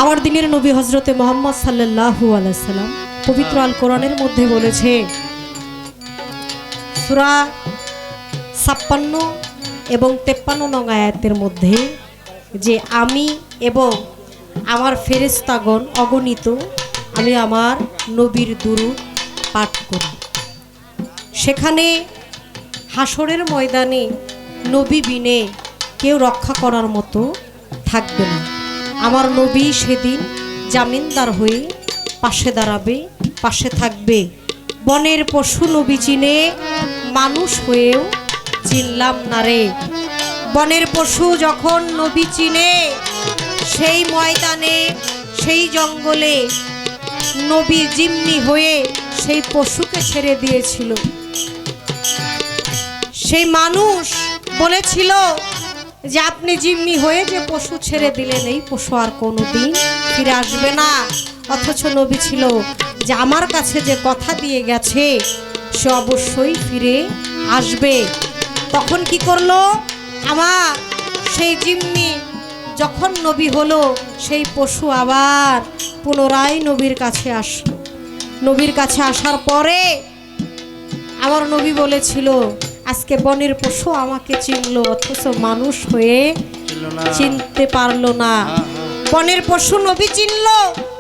আমার দিনের নবী হযরতে মুহাম্মদ সাল্লাল্লাহু আলাইহি সাল্লাম পবিত্র আল কোরআনের মধ্যে বলেছে, সূরা ৫৬ এবং ৫৩ নং আয়াতের মধ্যে যে আমি এবং আমার ফেরেশতাগণ অগণিত আমি আমার নবীর দুরূদ পাঠ করি। সেখানে হাসরের ময়দানে নবী বিনে কেউ রক্ষা করার মতো থাকবে না। আমার নবী সেদিন জামিনদার হয়ে পাশে দাঁড়াবে, পাশে থাকবে। বনের পশু নবী চিনে, মানুষ হয়েও চিনলাম না রে। বনের পশু যখন নবী চিনে, সেই ময়দানে সেই জঙ্গলে নবী জিম্মি হয়ে সেই পশুকে ছেড়ে দিয়েছিল। সেই মানুষ বলেছিল যে আপনি জিম্মি হয়ে যে পশু ছেড়ে দিলেন, এই পশু আর কোনোদিন ফিরে আসবে না। অথচ নবী ছিল যে আমার কাছে যে কথা দিয়ে গেছে সে অবশ্যই ফিরে আসবে। তখন কি করলো? আমার সেই জিম্মি যখন নবী হলো, সেই পশু আবার পুনরায় নবীর কাছে আসলো। নবীর কাছে আসার পরে আমার নবী বলেছিল, আজকে বনের পশু আমাকে চিনলো, অথচ মানুষ হয়ে চিনতে পারলো না। বনের পশু নবী চিনলো,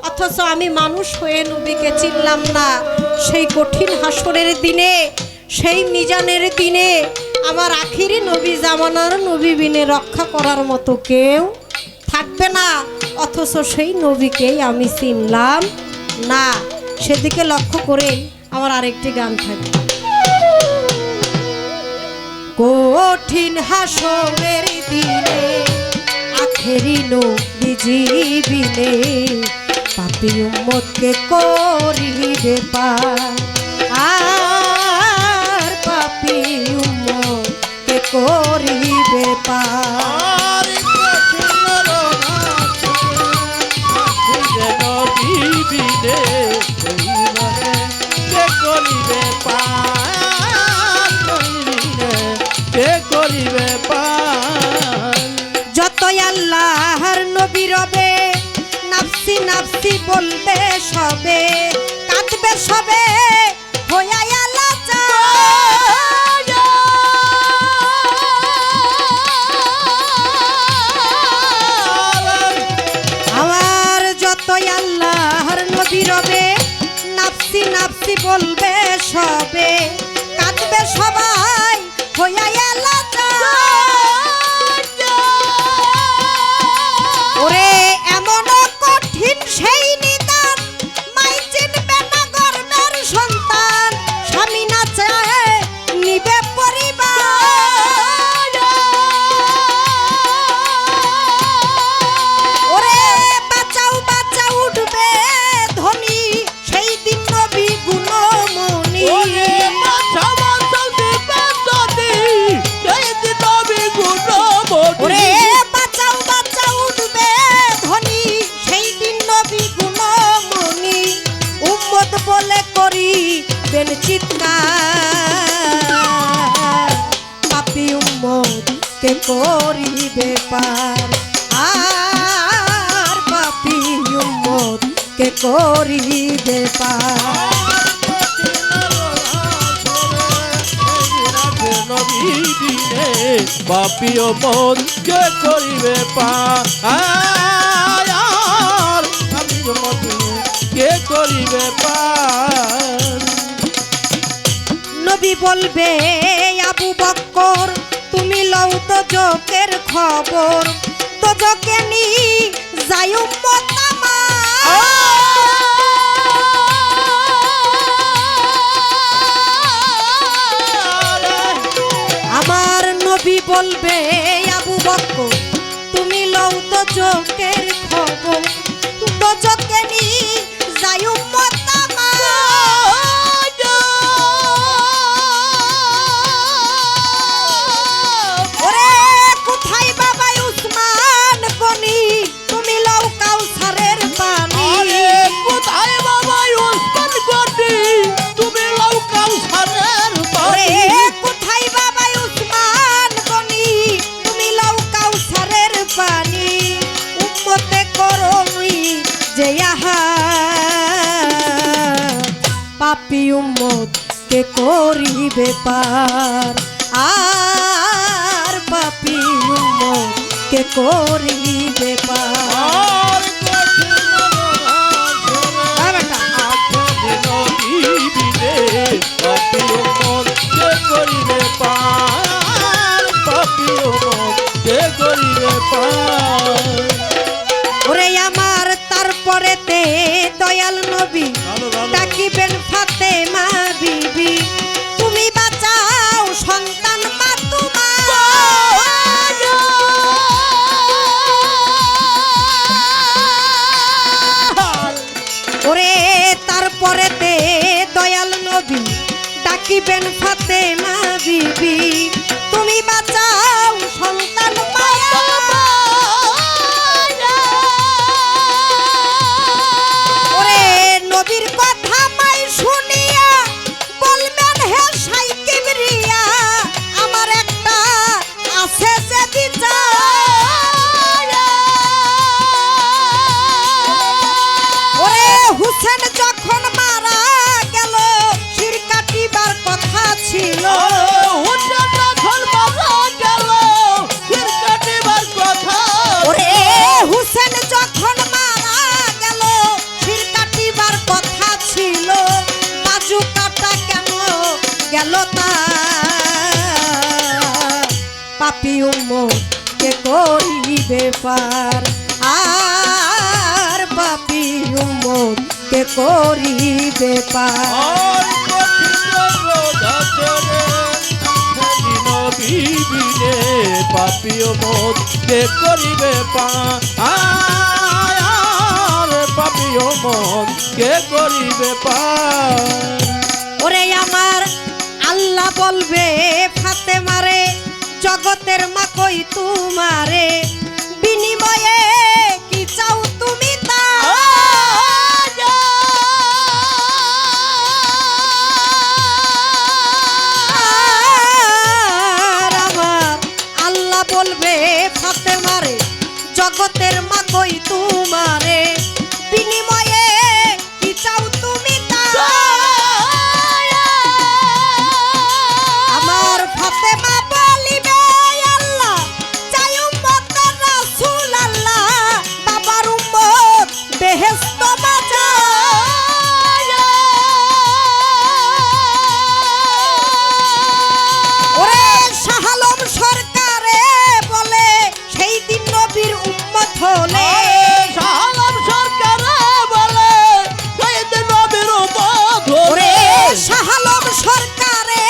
অথচ আমি মানুষ হয়ে নবীকে চিনলাম না। সেই কঠিন হাসরের দিনে, সেই মিজানের দিনে আমার আখিরি নবী জামানার নবী বিনে রক্ষা করার মতো কেউ থাকবে না। অথচ সেই নবীকেই আমি চিনলাম না। সেদিকে লক্ষ্য করে আমার আরেকটি গান থাকে। কঠিন হাসরের দিনে আখেরি নবীজি বিনে পাপী উম্মতকে করিবে পার, আর পাপী উম্মতকে করিবে পার। যতই আল্লাহর নবী রবে, নাফসি নাফসি বলবে সবে, কাঁদবে সবে হইয়া আমার যতই আল্লাহর নবী রবে, নাফসি নাফসি বলবে সবে, কাঁদবে সবাই হইয়া ওরে এমন কঠিন সেই নিদান, মাই চিনবে না গর্বের সন্তান, স্বামী না চায় নিবে পরিবার। ওরে বাঁচাও বাঁচাও উঠবে ধনী, সেই দিন নবী গুণমণি। ওরে বাঁচাও বাঁচাও উঠবে ধনী, সেই দিন নবী গুণমণি। উম্মত বলে করিবেন চিৎকার, পাপী উম্মতকে করিবে পার, আর পাপী উম্মতকে করিবে পার। পাপী উম্মতকে করিবে পার, পাপী উম্মতকে করিবে পার। নবী বলবে আবু বকর, তুমি লও তো জোকের খবর, তো জোকে নি যাই উম্মত আমার। নবী বলবে আবু বকর, তুমি লও তো জোকের খবর, তো জোকে নি যাই উম্মত পানি। যে আহা পাপি উম্মত কে করিবে পার আর পাপি উম্মত কে করিবে পার হ্যাঁ বেটা ওরে আমার তারপরেতে দয়াল নবী ডাকিবেন ফাতেমা বিবি তুমি বাঁচাও সন্তান মা তোমার ওরে তারপরেতে দয়াল নবী ডাকিবেন ফাতেমা বিবি তুমি বাঁচাও সন্তান মায়া ওরে নবীর কথা মাই শুনিয়া বলবেন হে সাই কিবরিয়া আমার একটা আছে যে বিচার ওরে হুসেন যখন মারা গেল শির কাটিবার কথা ছিল ওরে হুসেন যখন মারা গেল শির কাটিবার কথা ছিল বাজু কাটা কেন গেল তার পাপি উম্মত কে করিবে পার আর পাপি উম্মত কে করিবে পার পাপিও মত কে করিবে পার পাপিও মত কে করিবে পার ওরে আমার আল্লাহ বলবে ফাতেমারে জগতের মা কই তোমারে বিনিময়ে কি চাও তুমি তা বলবে ফাতেমারে জগতের মা কই তোমারে বিনিময়ে কি চাও তুমি তা আমার ফাতেমা বলিবে আল্লাহ চাই উম্মত রাসূল আল্লাহ বাবার উম্মত বেহেশত বাজা ওরে শাহালম সরকারে বলে সেই দিন নবীর উম্মত হলে শাহালম সরকারে বলে সেই দিন নবীর উম্মত ওরে শাহালম সরকারে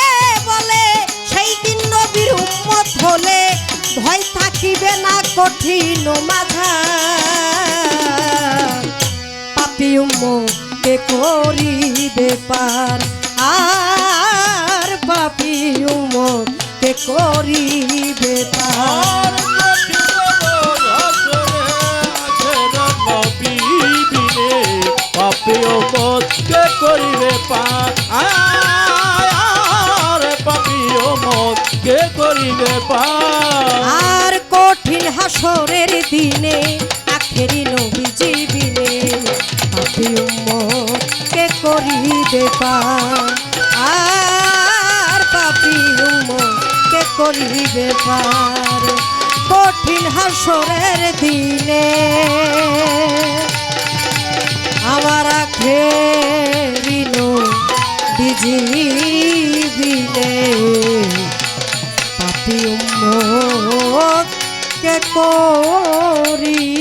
বলে সেই দিন নবীর উম্মত হলে ভয় থাকিবে না কঠিন মাঝা পাপি উম্মত কে করিবে পার আর পাপি উম্মত কে করিবে পার পাপিও মত কে করিবে পার পাপিও মত কে করিবে পার আর কঠিন হাসরের দিনে আখেরি নবীজি বিনে পাপি উম্মত কে করিবে পার আর পাপি উম্মত কে করিবে পার কঠিন হাসরের দিনে আমার আখেরি নবীজি বিনে পাপি উম্মত কে করি